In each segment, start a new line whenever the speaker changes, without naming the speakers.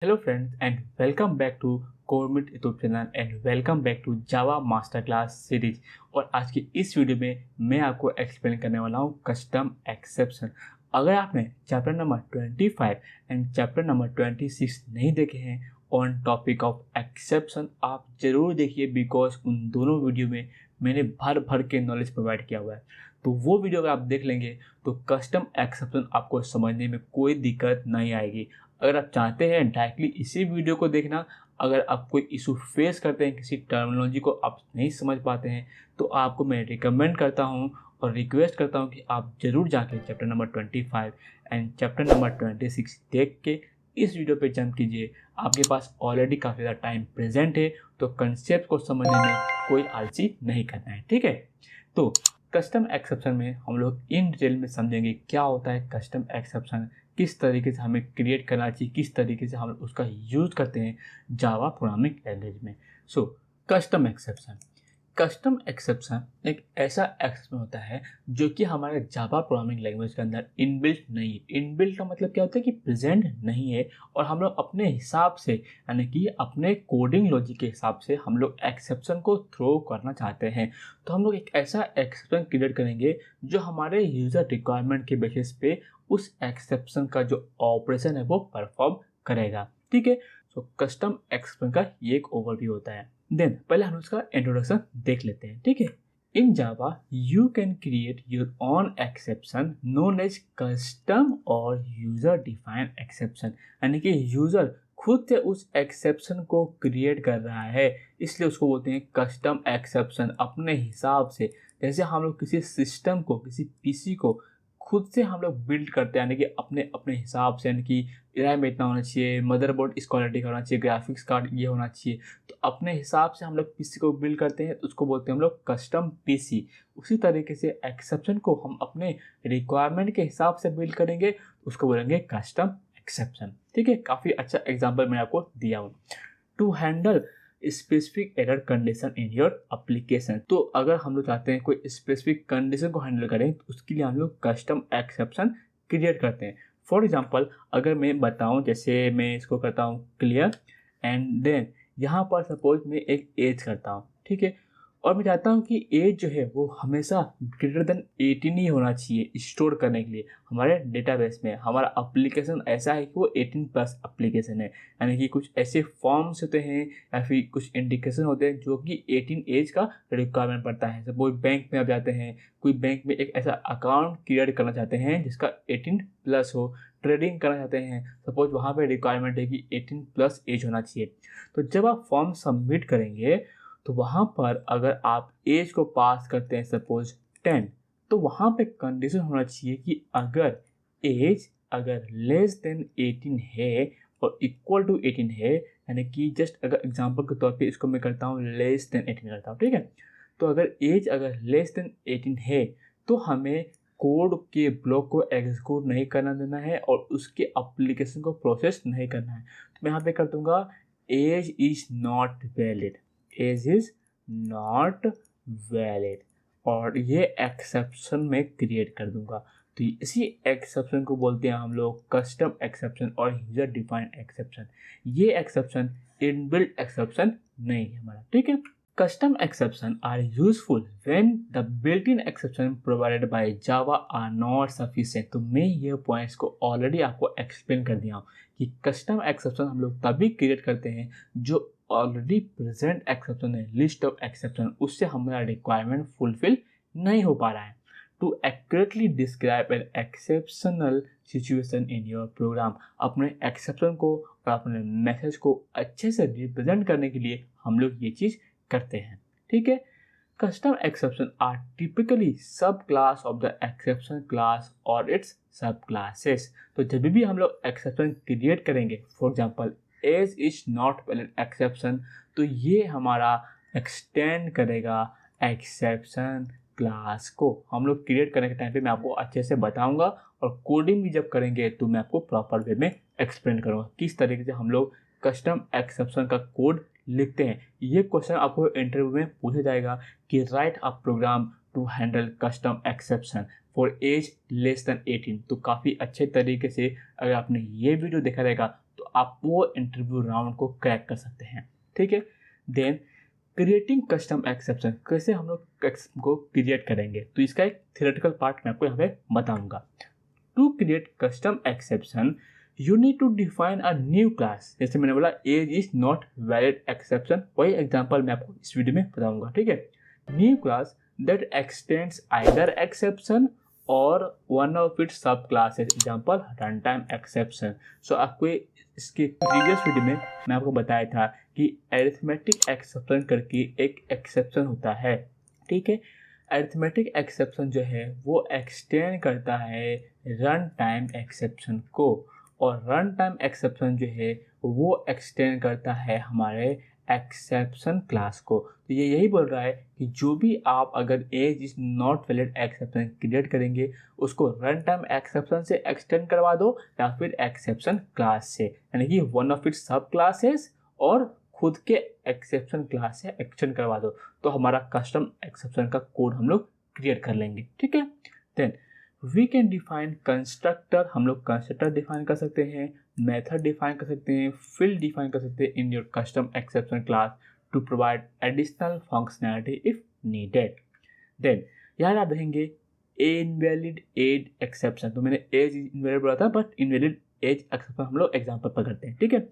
Hello friends and welcome back to Cormit YouTube channel and welcome back to Java master class series. और आज की इस video में मैं आपको एक्सप्लेन करने वाला हूँ कस्टम एक्सेप्शन। अगर आपने chapter number 25 and chapter number 26 नहीं देखे हैं ऑन टॉपिक ऑफ एक्सेप्शन, आप ज़रूर देखिए बिकॉज उन दोनों वीडियो में मैंने भर भर के नॉलेज प्रोवाइड किया हुआ है। तो वो वीडियो अगर आप देख लेंगे तो कस्टम एक्सेप्शन आपको समझने में कोई दिक्कत नहीं आएगी। अगर आप चाहते हैं डायरेक्टली इसी वीडियो को देखना, अगर आप कोई इशू फेस करते हैं, किसी टर्मिनोलॉजी को आप नहीं समझ पाते हैं, तो आपको मैं रिकमेंड करता हूं और रिक्वेस्ट करता हूं कि आप ज़रूर जाके chapter number 25 and chapter number 26 देख के इस वीडियो पे जंप कीजिए। आपके पास ऑलरेडी काफ़ी ज़्यादा टाइम प्रेजेंट है, तो कंसेप्ट को समझने में कोई आलसी नहीं करना है, ठीक है। तो कस्टम एक्सेप्शन में हम लोग इन डिटेल में समझेंगे क्या होता है कस्टम एक्सेप्शन, किस तरीके से हमें क्रिएट करना चाहिए, किस तरीके से हम उसका यूज़ करते हैं जावा प्रोग्रामिंग लैंग्वेज में। सो कस्टम एक्सेप्शन एक ऐसा एक्सेप्शन होता है जो कि हमारे जावा प्रोग्रामिंग लैंग्वेज के अंदर इनबिल्ट नहीं है। इनबिल्ट का मतलब क्या होता है कि प्रेजेंट नहीं है, और हम लोग अपने हिसाब से यानी कि अपने कोडिंग लॉजिक के हिसाब से हम लोग एक्सेप्शन को थ्रो करना चाहते हैं। तो हम लोग एक ऐसा एक्सेप्शन क्रिएट करेंगे जो हमारे यूज़र रिक्वायरमेंट के बेसिस पे उस एक्सेप्शन का जो ऑपरेशन है वो परफॉर्म करेगा, ठीक है। सो कस्टम एक्सेप्शन का ये एक ओवरव्यू होता है। देन पहले हम उसका इंट्रोडक्शन देख लेते हैं, ठीक है। In Java you can create your own exception known as custom और यूजर डिफाइंड एक्सेप्शन, यानी कि यूजर खुद से उस एक्सेप्शन को क्रिएट कर रहा है, इसलिए उसको बोलते हैं कस्टम एक्सेप्शन। अपने हिसाब से, जैसे हम लोग किसी सिस्टम को, किसी पीसी को खुद से हम लोग बिल्ड करते हैं, यानी कि अपने अपने हिसाब से, यानी कि रैम इतना होना चाहिए, मदरबोर्ड इस क्वालिटी का होना चाहिए, ग्राफिक्स कार्ड ये होना चाहिए। तो अपने हिसाब से हम लोग पीसी को बिल्ड करते हैं, तो उसको बोलते हैं हम लोग कस्टम पीसी। उसी तरीके से एक्सेप्शन को हम अपने रिक्वायरमेंट के हिसाब से बिल्ड करेंगे, तो उसको बोलेंगे कस्टम एक्सेप्शन, ठीक है। काफ़ी अच्छा एग्जाम्पल मैं आपको दिया हूँ। To handle specific error condition in your application, तो अगर हम लोग चाहते हैं कोई स्पेसिफिक कंडीशन को हैंडल करें, तो उसके लिए हम लोग कस्टम एक्सेप्शन क्रिएट करते हैं। फॉर एग्जांपल अगर मैं बताऊं, जैसे मैं इसको करता हूं क्लियर एंड देन यहाँ पर सपोज मैं एक एज करता हूं, ठीक है। और मैं चाहता हूं कि एज जो है वो हमेशा ग्रेटर देन 18 ही होना चाहिए स्टोर करने के लिए हमारे डेटाबेस में। हमारा एप्लीकेशन ऐसा है कि वो 18 प्लस एप्लीकेशन है, यानी कि कुछ ऐसे फॉर्म्स होते हैं या फिर कुछ इंडिकेशन होते हैं जो कि 18 एज का रिक्वायरमेंट पड़ता है। सपोज बैंक में आप जाते हैं, कोई बैंक में एक ऐसा अकाउंट क्रिएट करना चाहते हैं जिसका 18 प्लस हो, ट्रेडिंग करना चाहते हैं, सपोज वहाँ पे रिक्वायरमेंट है कि 18 प्लस एज होना चाहिए। तो जब आप फॉर्म सबमिट करेंगे, तो वहाँ पर अगर आप एज को पास करते हैं सपोज 10, तो वहाँ पे कंडीशन होना चाहिए कि अगर एज अगर लेस देन 18 है और इक्वल टू 18 है, यानी कि जस्ट अगर एग्जांपल के तौर पे इसको मैं करता हूँ लेस देन 18 करता हूँ, ठीक है। तो अगर एज अगर लेस देन 18 है, तो हमें कोड के ब्लॉक को एग्जीक्यूट नहीं करना देना है और उसके एप्लीकेशन को प्रोसेस नहीं करना है। तो मैं यहाँ पे कर दूंगा age is not valid, age is not valid, और ये एक्सेप्शन में क्रिएट कर दूंगा। तो इसी एक्सेप्शन को बोलते हैं हम लोग कस्टम एक्सेप्शन और यूजर डिफाइंड एक्सेप्शन। ये एक्सेप्शन इनबिल्ट एक्सेप्शन नहीं है हमारा, ठीक है। Custom exceptions are useful when the built-in exception provided by Java are not sufficient। तो मैं ये पॉइंट्स को ऑलरेडी आपको एक्सप्लेन कर दिया हूँ कि कस्टम एक्सेप्शन हम लोग तभी क्रिएट करते हैं जो ऑलरेडी प्रेजेंट एक्सेप्शन है, लिस्ट ऑफ एक्सेप्शन, उससे हमारा रिक्वायरमेंट फुलफिल नहीं हो पा रहा है। To accurately describe an exceptional situation in your program, अपने एक्सेप्शन को और अपने मैसेज को अच्छे से रिप्रेजेंट करने के लिए हम लोग ये चीज़ करते हैं, ठीक है। Custom exception are typically sub class of the exception class और इट्स सब क्लासेस। तो जब भी हम लोग एक्सेप्शन क्रिएट करेंगे, for example age is not valid exception, तो ये हमारा एक्सटेंड करेगा एक्सेप्शन क्लास को। हम लोग क्रिएट करने के टाइम पे मैं आपको अच्छे से बताऊंगा, और कोडिंग भी जब करेंगे तो मैं आपको प्रॉपर वे में एक्सप्लेन करूंगा किस तरीके से हम लोग कस्टम एक्सेप्शन का कोड लिखते हैं। ये क्वेश्चन आपको इंटरव्यू में पूछा जाएगा कि write a program to handle custom exception for age less than 18। तो काफ़ी अच्छे तरीके से अगर आपने ये वीडियो देखा रहेगा तो आप वो इंटरव्यू राउंड को क्रैक कर सकते हैं। ठीक है, देन क्रिएटिंग कस्टम एक्सेप्शन, कैसे हम लोग एक्सेप्शन को क्रिएट करेंगे, तो इसका एक थियोरेटिकल पार्ट मैं आपको यहाँ पे बताऊंगा। To create custom exception you need to define a new class. जैसे मैंने बोला age is not valid exception, वही एग्जांपल मैं आपको इस वीडियो में बताऊंगा। ठीक है, new class that extends either exception और one of its sub classes, example run time exception. So आपको इसके प्रीवियस वीडियो में मैं आपको बताया था कि अरिथमेटिक एक्सेप्शन करके एक एक्सेप्शन होता है। ठीक है, अरिथमेटिक एक्सेप्शन जो है वो एक्सटेंड करता है रन टाइम एक्सेप्शन को, और रन टाइम एक्सेप्शन जो है वो एक्सटेंड करता है हमारे एक्सेप्शन क्लास को। तो ये यही बोल रहा है कि जो भी आप अगर age is not valid exception create करेंगे उसको रन टाइम एक्सेप्शन से एक्सटेंड करवा दो या फिर एक्सेप्शन क्लास से, यानी कि one of its sub classes और खुद के एक्सेप्शन क्लास से एक्सटेंड करवा दो, तो हमारा कस्टम एक्सेप्शन का कोड हम लोग क्रिएट कर लेंगे। ठीक है, then we can define constructor, हम लोग कंस्ट्रक्टर डिफाइन कर सकते हैं, मेथड डिफाइन कर सकते हैं, फील्ड डिफाइन कर सकते हैं in your custom exception class to provide additional functionality if needed. Then याद आप देखेंगे इनवैलिड एज एक्सेप्शन, तो मैंने एज इनवैलिड बोला था बट इनवैलिड एज एक्सेप्शन हम लोग एग्जाम्पल पर करते हैं। ठीक है,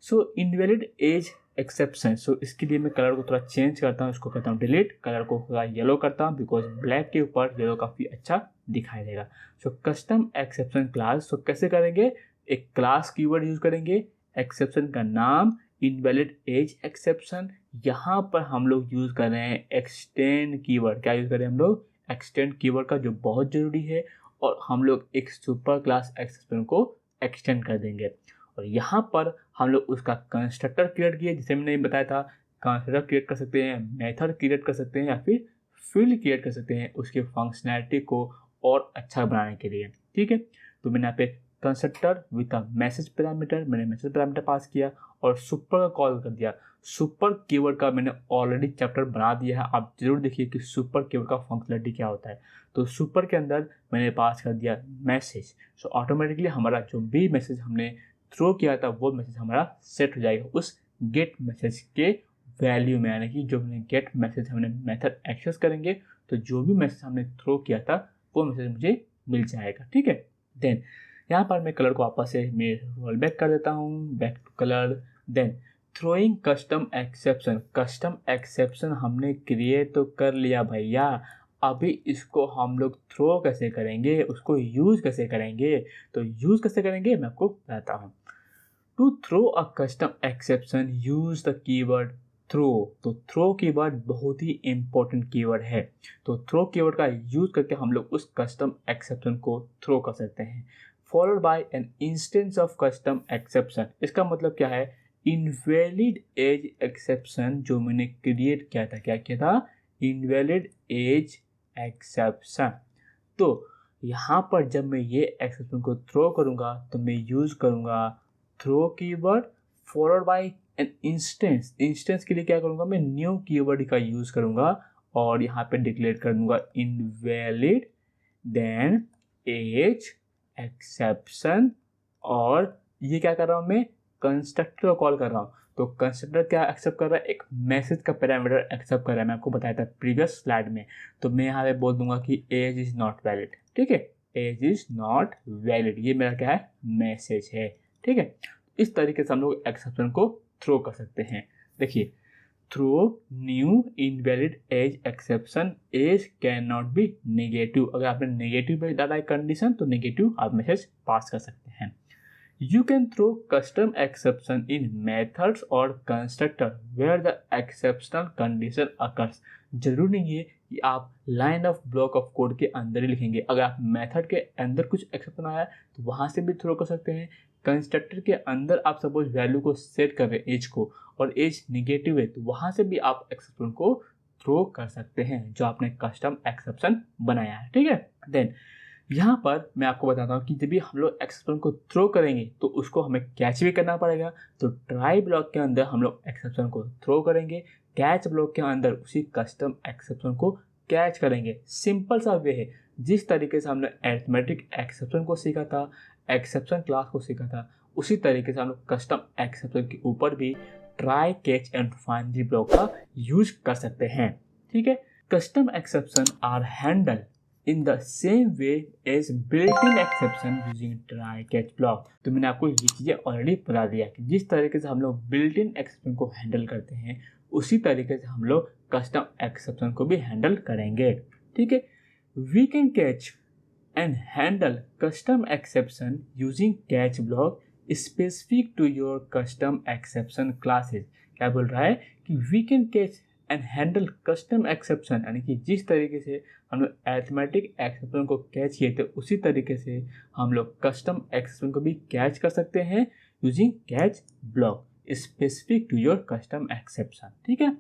सो इनवैलिड एज एक्सेप्शन, सो इसके लिए मैं कलर को थोड़ा चेंज करता हूँ, इसको करता हूँ डिलीट, कलर को थोड़ा येलो करता हूँ बिकॉज ब्लैक के ऊपर येलो काफ़ी अच्छा दिखाई देगा। सो कस्टम एक्सेप्शन क्लास, सो कैसे करेंगे, एक क्लास कीवर्ड यूज करेंगे, एक्सेप्शन का नाम इनवैलिड एज एक्सेप्शन, यहाँ पर हम लोग यूज कर रहे हैं एक्सटेंड कीवर्ड। क्या यूज करें हम लोग, एक्सटेंड कीवर्ड का, जो बहुत जरूरी है, और हम लोग एक सुपर क्लास एक्सेप्शन को एक्सटेंड कर देंगे। और यहाँ पर हम लोग उसका कंस्ट्रक्टर क्रिएट किए, जिसे मैंने बताया था कंस्ट्रक्टर क्रिएट कर सकते हैं, मेथड क्रिएट कर सकते हैं या फिर फील्ड क्रिएट कर सकते हैं उसके फंक्शनैलिटी को और अच्छा बनाने के लिए। ठीक है, तो मैंने यहाँ पे constructor with a message parameter, मैंने मैसेज पैरामीटर पास किया और सुपर का कॉल कर दिया। सुपर कीवर्ड का मैंने ऑलरेडी चैप्टर बना दिया है, आप जरूर देखिए कि सुपर कीवर्ड का फंक्शनैलिटी क्या होता है। तो सुपर के अंदर मैंने पास कर दिया मैसेज, सो ऑटोमेटिकली हमारा जो भी मैसेज हमने थ्रो किया था वो मैसेज हमारा सेट हो जाएगा उस गेट मैसेज के वैल्यू में, यानी कि जो हमने गेट मैसेज हमने मेथड एक्सेस करेंगे तो जो भी मैसेज हमने थ्रो किया था वो मैसेज मुझे मिल जाएगा। ठीक है, देन यहाँ पर मैं कलर को वापस से मैं रोल बैक कर देता हूँ, back to colour. Then throwing custom exception, custom exception हमने क्रिएट तो कर लिया भैया, अभी इसको हम लोग थ्रो कैसे करेंगे, उसको यूज़ कैसे करेंगे, तो यूज़ कैसे करेंगे मैं आपको बताता हूँ। To throw a custom exception use the keyword throw, तो थ्रो कीवर्ड बहुत ही इंपॉर्टेंट कीवर्ड है, तो थ्रो कीवर्ड का यूज करके हम लोग उस कस्टम एक्सेप्शन को थ्रो कर सकते हैं। Followed by an instance of custom exception, इसका मतलब क्या है, इनवैलिड एज एक्सेप्शन जो मैंने क्रिएट किया था, क्या किया था, इनवैलिड एज एक्सेप्शन। तो यहाँ पर जब मैं ये एक्सेप्शन को थ्रो करूँगा तो मैं यूज़ करूँगा throw keyword followed by an instance, instance के लिए क्या करूँगा, मैं न्यू कीवर्ड का यूज़ करूँगा और यहाँ पे डिक्लेयर कर दूँगा इनवैलिड देन एज एक्सेप्शन, और ये क्या कर रहा हूँ, मैं कंस्ट्रक्टर को कॉल कर रहा हूँ। तो कंस्ट्रक्टर क्या एक्सेप्ट कर रहा है, एक मैसेज का पैरामीटर एक्सेप्ट कर रहा है, मैं आपको बताया था प्रीवियस स्लाइड में। तो मैं यहाँ पे बोल दूंगा कि एज इज नॉट वैलिड। ठीक है, एज इज नॉट वैलिड, ये मेरा क्या है, मैसेज है। ठीक है, इस तरीके से हम लोग एक्सेप्शन को थ्रो कर सकते हैं। देखिए, throw new invalid age exception, age can not be negative, अगर आपने नेगेटिव डाला है कंडीशन तो नेगेटिव आप मैसेज पास कर सकते हैं। You can throw custom exception in methods or constructor where the exceptional condition occurs। जरूर नहीं है कि आप line of block of code के अंदर ही लिखेंगे, अगर आप मेथड के अंदर कुछ एक्सेप्शन आया तो वहाँ से भी थ्रो कर सकते हैं। कंस्ट्रक्टर के अंदर आप सपोज वैल्यू को सेट कर रहे हैं एज को और एज निगेटिव है तो वहाँ से भी आप एक्सेप्शन को थ्रो कर सकते हैं जो आपने कस्टम एक्सेप्शन बनाया है। ठीक है, देन यहाँ पर मैं आपको बताता हूँ कि जब भी हम लोग एक्सेप्शन को थ्रो करेंगे तो उसको हमें कैच भी करना पड़ेगा। तो ट्राई ब्लॉक के अंदर हम लोग एक्सेप्शन को थ्रो करेंगे, कैच ब्लॉक के अंदर उसी कस्टम एक्सेप्शन को कैच करेंगे। सिंपल सा वे है, जिस तरीके से हमने अरिथमेटिक एक्सेप्शन को सीखा था, एक्सेप्शन क्लास को सीखा था, उसी तरीके से हम लोग कस्टम एक्सेप्शन के ऊपर भी try catch and find the block का यूज कर सकते हैं। ठीक है, custom exception are handle in the same way as built in exception using try catch block. तो मैंने आपको ये चीज़ें ऑलरेडी बता दिया कि जिस तरीके से हम लोग बिल्ट इन एक्सेप्शन को हैंडल करते हैं उसी तरीके से हम लोग कस्टम एक्सेप्शन को भी हैंडल करेंगे। ठीक है, we can catch and handle custom exception using catch block specific to your custom exception classes. क्या बोल रहा है कि we can catch and handle custom exception, यानी कि जिस तरीके से हम लोग अरिथमेटिक एक्सेप्शन को कैच किए थे उसी तरीके से हम लोग कस्टम एक्सेप्शन को भी कैच कर सकते हैं using catch block specific to your custom exception. ठीक है,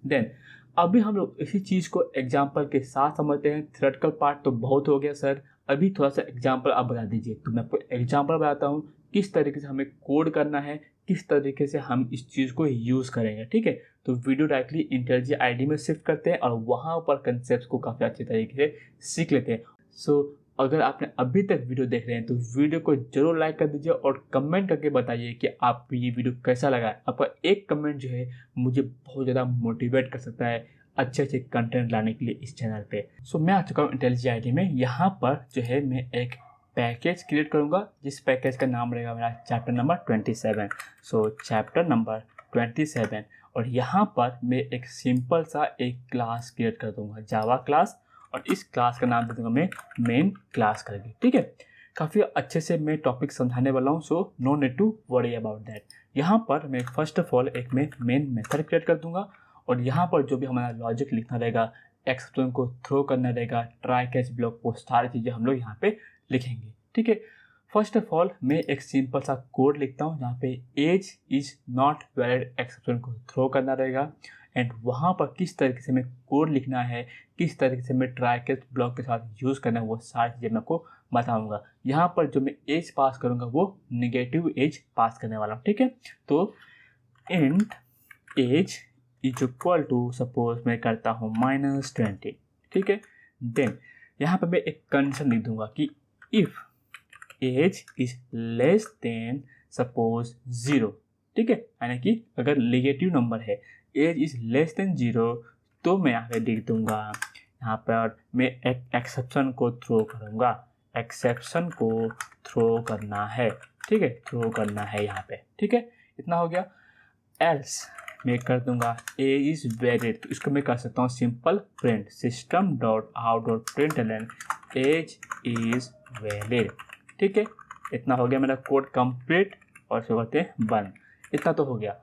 देन अभी हम लोग इसी चीज़ को एग्जाम्पल के साथ समझते हैं। थ्योरेटिकल पार्ट तो बहुत हो गया सर, अभी थोड़ा सा एग्जाम्पल आप बता दीजिए। तो मैं आपको एग्जाम्पल बताता हूँ किस तरीके से हमें कोड करना है, किस तरीके से हम इस चीज़ को यूज़ करेंगे। ठीक है, तो वीडियो डायरेक्टली इंटेलिजेंट आईडी में शिफ्ट करते हैं और वहाँ पर कंसेप्ट को काफ़ी अच्छे तरीके से सीख लेते हैं। सो अगर आपने अभी तक वीडियो देख रहे हैं तो वीडियो को जरूर लाइक कर दीजिए और कमेंट करके बताइए कि आपको ये वीडियो कैसा लगा। आपका एक कमेंट जो है मुझे बहुत ज़्यादा मोटिवेट कर सकता है अच्छे अच्छे कंटेंट लाने के लिए इस चैनल पे। सो मैं आ चुका हूँ इंटेलिजेंट आईडी में। यहाँ पर जो है मैं एक पैकेज क्रिएट करूँगा जिस पैकेज का नाम रहेगा मेरा चैप्टर नंबर 27। सो चैप्टर नंबर 27, और यहाँ पर मैं एक सिंपल सा एक क्लास क्रिएट कर दूँगा, जावा क्लास, और इस क्लास का नाम दे दूँगा मैं मेन क्लास करके। ठीक है, काफ़ी अच्छे से मैं टॉपिक समझाने वाला हूँ, so no need to worry about that. यहाँ पर मैं फर्स्ट ऑफ ऑल एक मैं मेन मेथड क्रिएट कर दूँगा और यहाँ पर जो भी हमारा लॉजिक लिखना रहेगा, एक्सेप्शन को थ्रो करना रहेगा, ट्राई कैच ब्लॉक, वो सारी चीज़ें हम लोग यहाँ पे लिखेंगे। ठीक है, फर्स्ट ऑफ ऑल मैं एक सिंपल सा कोड लिखता हूँ जहाँ पे age is not valid exception को थ्रो करना रहेगा, एंड वहाँ पर किस तरीके से मैं कोड लिखना है, किस तरीके से मैं ट्राई कैच ब्लॉक के साथ यूज़ करना है, वो सारी चीज़ें मैं आपको बताऊँगा। यहाँ पर जो मैं एज पास करूँगा वो निगेटिव एज पास करने वाला हूँ। ठीक है, तो int age is equal to, suppose मैं करता हूँ -20। ठीक है, देन यहाँ पर मैं एक कंडीशन लिख दूंगा कि if age is less than suppose 0। ठीक है, यानी कि अगर नेगेटिव नंबर है, एज इज लेस देन 0, तो मैं यहाँ पे लिख दूंगा, यहाँ पर मैं एक एक्सेप्शन को थ्रो करूँगा, एक्सेप्शन को थ्रो करना है। ठीक है, थ्रो करना है यहाँ पे। ठीक है, इतना हो गया। एल्स मैं कर दूंगा एज इज वैलिड, तो इसको मैं कर सकता हूँ simple print system dot out dot println age is valid. ठीक है, इतना हो गया मेरा कोड कंप्लीट, और इसको करते हैं बंद। इतना तो हो गया।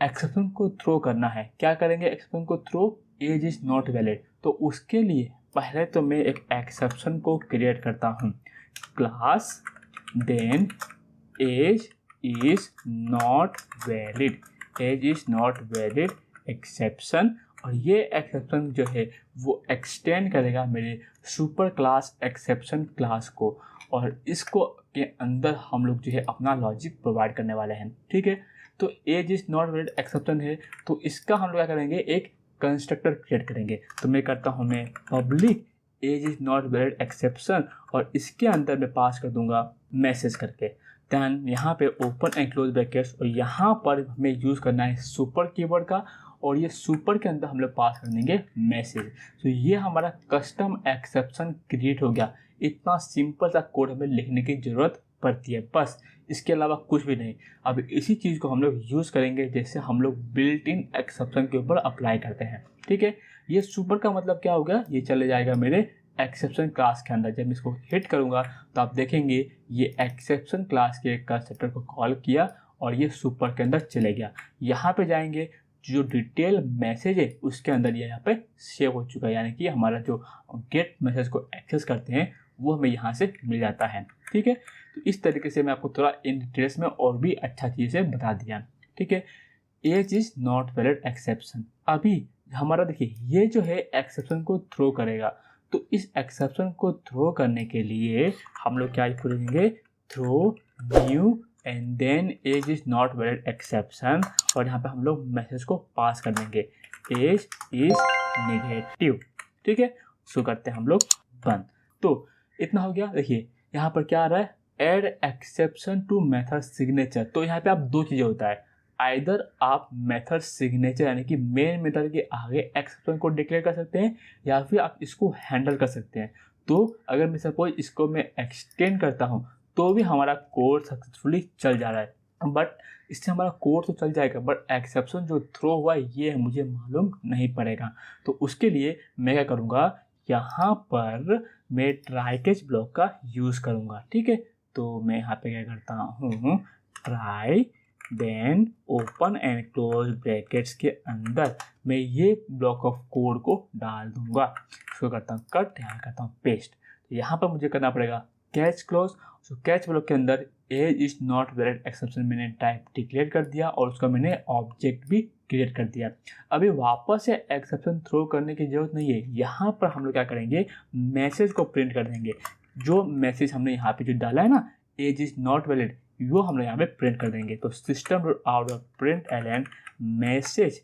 एक्सेप्शन को थ्रो करना है, क्या करेंगे एक्सेप्शन को throw, age is not valid, तो उसके लिए पहले तो मैं एक एक्सेप्शन को क्रिएट करता हूँ, class then age is not valid, age is not valid exception, और ये एक्सेप्शन जो है वो एक्सटेंड करेगा मेरे सुपर क्लास एक्सेप्शन क्लास को, और इसको के अंदर हम लोग जो है अपना लॉजिक प्रोवाइड करने वाले हैं। ठीक है, तो age is not valid exception है, तो इसका हम लोग क्या करेंगे, एक कंस्ट्रक्टर क्रिएट करेंगे। तो मैं करता हूँ मैं public age is not valid exception, और इसके अंदर मैं पास कर दूंगा मैसेज करके। दैन यहाँ पे ओपन एंड क्लोज ब्रैकेट्स, और यहाँ पर हमें यूज़ करना है सुपर कीवर्ड का, और ये सुपर के अंदर हम लोग पास कर देंगे मैसेज। तो ये हमारा कस्टम एक्सेप्शन क्रिएट हो गया। इतना सिंपल सा कोड हमें लिखने की ज़रूरत पड़ती है, बस, इसके अलावा कुछ भी नहीं। अब इसी चीज़ को हम लोग यूज़ करेंगे जैसे हम लोग बिल्ट इन एक्सेप्शन के ऊपर अप्लाई करते हैं। ठीक है, ये सुपर का मतलब क्या होगा, ये चले जाएगा मेरे एक्सेप्शन क्लास के अंदर। जब मैं इसको हिट करूँगा तो आप देखेंगे ये एक्सेप्शन क्लास के कंस्ट्रक्टर को कॉल किया और ये सुपर के अंदर चले गया। यहाँ पे जाएंगे, जो डिटेल मैसेज है उसके अंदर ये यहाँ पे सेव हो चुका है, यानी कि हमारा जो गेट मैसेज को एक्सेस करते हैं वो हमें यहाँ से मिल जाता है। ठीक है, तो इस तरीके से मैं आपको थोड़ा इन डिटेल्स में और भी अच्छा चीज़ से बता दिया। ठीक है, age is not valid exception, अभी हमारा देखिए ये जो है एक्सेप्शन को थ्रो करेगा, तो इस एक्सेप्शन को थ्रो करने के लिए हम लोग क्या करेंगे, throw new and then age is not valid exception, और यहाँ पे हम लोग मैसेज को पास कर देंगे एज इज नेगेटिव। ठीक है, सो करते हैं हम लोग बंद। तो इतना हो गया। देखिए यहाँ पर क्या आ रहा है, add exception to method signature. तो यहाँ पे आप दो चीज़ें होता है, आइदर आप मेथड सिग्नेचर यानी कि मेन मेथड के आगे एक्सेप्शन को डिक्लेयर कर सकते हैं या फिर आप इसको हैंडल कर सकते हैं। तो अगर मैं सपोज इसको मैं एक्सटेंड करता हूँ तो भी हमारा कोड सक्सेसफुली चल जा रहा है, बट इससे हमारा कोड तो चल जाएगा बट एक्सेप्शन जो थ्रो हुआ ये मुझे मालूम नहीं पड़ेगा। तो उसके लिए मैं क्या करूँगा, यहाँ पर मैं ट्राई कैच ब्लॉक का यूज़ करूँगा। ठीक है, तो मैं यहाँ पे क्या करता हूँ, try then open and close brackets के अंदर मैं ये ब्लॉक ऑफ कोड को डाल दूंगा। इसको करता हूँ कट, यहाँ करता हूँ पेस्ट। तो यहाँ पर मुझे करना पड़ेगा कैच क्लोज। तो कैच ब्लॉक के अंदर age is not valid exception मैंने टाइप डिक्लेयर कर दिया और उसका मैंने ऑब्जेक्ट भी क्रिएट कर दिया। अभी वापस से एक्सेप्शन थ्रो करने की जरूरत नहीं है, यहाँ पर हम लोग क्या करेंगे, मैसेज को प्रिंट कर देंगे। जो मैसेज हमने यहाँ पे जो डाला है ना, एज इज नॉट वैलिड, वो हम लोग यहाँ पे प्रिंट कर देंगे। तो system out of println message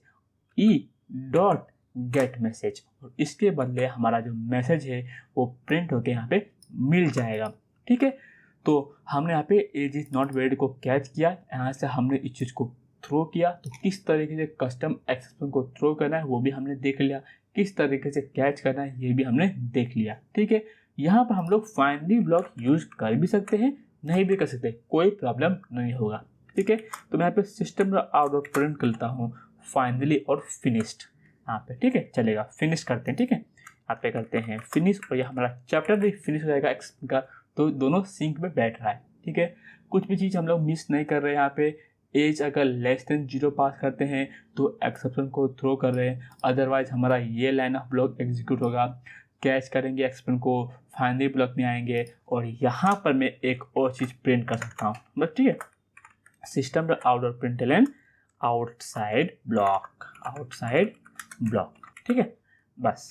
e dot get message, और इसके बदले हमारा जो मैसेज है वो प्रिंट होके यहाँ पे मिल जाएगा। ठीक है, तो हमने यहाँ पे एज इज नॉट वैलिड को कैच किया, यहाँ से हमने इस चीज़ को थ्रो किया। तो किस तरीके से कस्टम एक्सेप्शन को थ्रो करना है वो भी हमने देख लिया, किस तरीके से कैच करना है ये भी हमने देख लिया। ठीक है, यहाँ पर हम लोग फाइनली ब्लॉक यूज कर भी सकते हैं, नहीं भी कर सकते, कोई प्रॉब्लम नहीं होगा। ठीक है, तो मैं यहाँ पे सिस्टम आउट ऑफ प्रिंट करता हूँ फाइनली और फिनिश्ड यहाँ पे। ठीक है, चलेगा, फिनिश करते हैं। ठीक है, यहाँ पे करते हैं फिनिश और ये हमारा चैप्टर भी फिनिश हो जाएगा एक्सेप्शन का। तो दोनों सिंक में बैठ रहा है। ठीक है, कुछ भी चीज़ हम लोग मिस नहीं कर रहे हैं। यहाँ पे एज अगर लेस देन 0 पास करते हैं तो एक्सेप्शन को थ्रो कर रहे हैं, अदरवाइज हमारा ये लाइन ऑफ ब्लॉक एग्जीक्यूट होगा। कैच करेंगे एक्सेप्शन को, फाइनली ब्लॉक में आएंगे और यहाँ पर मैं एक और चीज़ प्रिंट कर सकता हूँ बस। ठीक है, system out of println outside block. ठीक है, बस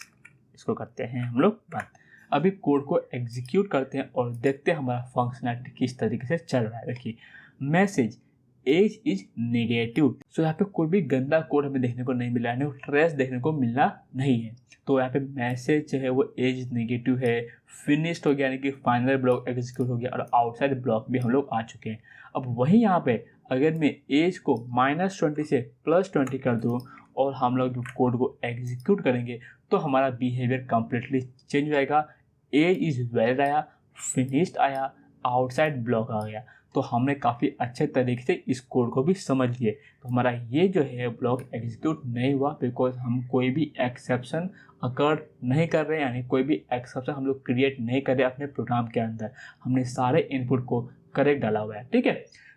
इसको करते हैं हम लोग बंद। अभी कोड को एग्जीक्यूट करते हैं और देखते हैं हमारा फंक्शनैलिटी किस तरीके से चल रहा है। देखिए, मैसेज एज इज नेगेटिव। सो यहाँ पे कोई भी गंदा कोड हमें देखने को नहीं मिला है, ट्रेस देखने को मिलना नहीं है। तो यहाँ पे मैसेज जो है वो एज इज नेगेटिव है, फिनिश्ड हो गया यानी कि फाइनल ब्लॉक एग्जीक्यूट हो गया और आउटसाइड ब्लॉक भी हम लोग आ चुके हैं। अब वही यहाँ पे अगर मैं एज को -20 से +20 कर दूँ और हम लोग कोड को एग्जीक्यूट करेंगे तो हमारा बिहेवियर कम्प्लीटली चेंज हो जाएगा। एज इज वैलिड आया, फिनिश्ड आया, आउटसाइड ब्लॉक आ गया। तो हमने काफ़ी अच्छे तरीके से इस कोड को भी समझ लिए। तो हमारा ये जो है ब्लॉक एग्जीक्यूट नहीं हुआ बिकॉज हम कोई भी एक्सेप्शन अकर्ड नहीं कर रहे हैं, यानी कोई भी एक्सेप्शन हम लोग क्रिएट नहीं कर रहे अपने प्रोग्राम के अंदर। हमने सारे इनपुट को करेक्ट डाला हुआ है। ठीक है,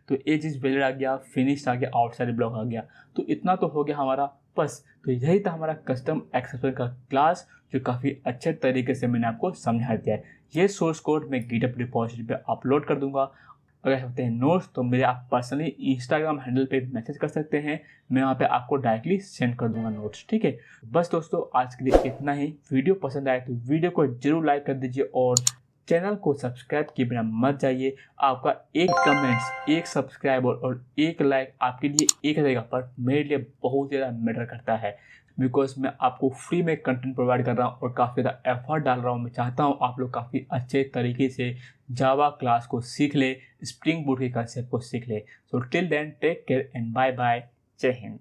तो एज इज वैलिड आ गया, फिनिश आ गया, आउटसाइड ब्लॉक आ गया। तो इतना तो हो गया हमारा बस। तो यही था हमारा कस्टम एक्सेप्शन का क्लास जो काफ़ी अच्छे तरीके से मैंने आपको समझा दिया है। ये सोर्स कोड मैं गिटहब रिपॉजिटरी पे अपलोड कर दूंगा। अगर होते हैं नोट्स तो मेरे आप पर्सनली इंस्टाग्राम हैंडल पे मैसेज कर सकते हैं, मैं वहाँ पे आपको डायरेक्टली सेंड कर दूंगा नोट्स। ठीक है, बस दोस्तों आज के लिए इतना ही। वीडियो पसंद आए तो वीडियो को जरूर लाइक कर दीजिए और चैनल को सब्सक्राइब किए बिना मत जाइए। आपका एक कमेंट्स, एक सब्सक्राइबर और एक लाइक आपके लिए एक रहेगा पर मेरे लिए बहुत ज़्यादा मैटर करता है बिकॉज मैं आपको फ्री में कंटेंट प्रोवाइड कर रहा हूँ और काफ़ी ज़्यादा एफर्ट डाल रहा हूँ। मैं चाहता हूँ आप लोग काफ़ी अच्छे तरीके से जावा क्लास को सीख ले, स्प्रिंग बूट के कंसेप्ट को सीख ले। So till then take care and bye bye, जय हिंद।